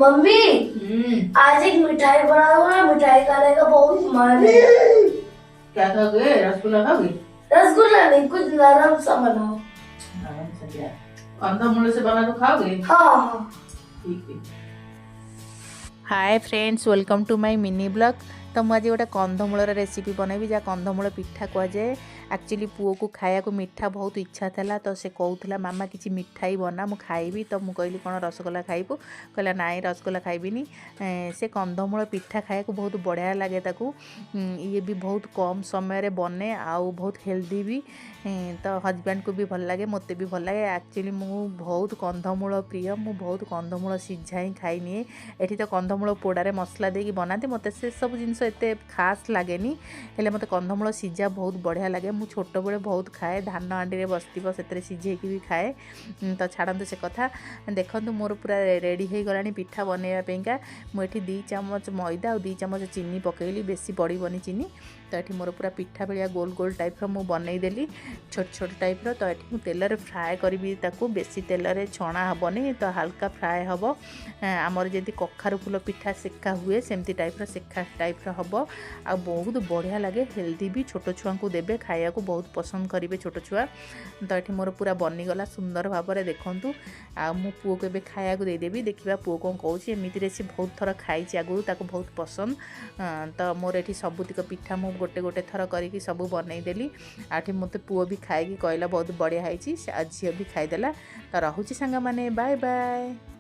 Mummy आज एक मिठाई बना दो ना, मिठाई खाने का बहुत मन है। क्या खाओगे? रसगुल्ला खाओगे? रसगुल्ला नहीं, कुछ नरम सा बनाओ। नरम सा क्या? कंदमूल से बना तो खाओगे? हाँ हाँ। ठीक है। Hi friends, welcome to my mini blog. तो मुझे गोटे कंदमूलर रेसिपी बनैबी जहाँ कंदमूल पिठा कहुए। एक्चुअली पुओ को खाया को मिठा बहुत इच्छा था, तो से कहूला मामा किसी मिठाई बना मु खाइबी। तो मुझे कहली कौन रसगोला खाइबू? कहला नाई रसगोला खाइबिनी। से कंदमूल पिठा खाया को बहुत बढ़िया लगे ताकू। ये भी बहुत कम समय बने आउ बहुत हेल्दी भी। तो हजबैंड को भी भल लगे, मत भी भल लगे। एक्चुअली मु बहुत कंदमूल प्रिय, मु बहुत कंदमूल सीझा ही खाई निए। एठी तो कंदमूल पोड़ारे मसला देकी बनाते, मत से सब जिनस एत खास लगे हेले मत कंदमूल सीझा बहुत बढ़िया लगे। मु छोट बड़े बहुत खाए, धान हांडी बसव से सीझेकी भी खाए। तो छाड़ू से कथा। देखो मोर पूरा रेडी हो गला पिठा बनवाईका। मुझे 2 चामच मैदा और 2 चामच चीनी पकईली, बेसी पड़ोनी चीनी। तो ये मोर पूरा पिठा भाया गोल गोल टाइप मु बनईदेली, छोट छोट टाइप। तो ये मुझे तेल फ्राए करी, बेसी तेल छणा हेनी, तो हल्का फ्राए हम। आमर जमी कखारु फूल पिठा सेका हुए सेमती टाइप सेका टाइप हम। आ बहुत बढ़िया लगे, हेल्दी भी। छोट छुआ को देवे खाया को बहुत पसंद करेंगे छोट छुआ। तो ये मोर पूरा बनीगला सुंदर भाव में। देखूँ आ मो पुओ को खाया को देदेवी, देखा पुओ कौन कौन एमती सी बहुत थर खाई आगुरी, ताको बहुत पसंद। तो मोर ये सबुतिक पिठा मु गोटे गोटे थर करके सब बनईदेली। आठी मत पुओ भी खाई कहला बहुत बढ़िया है, झील भी खाईदेला। तो रोचे सांग मैंने, बाय बाय।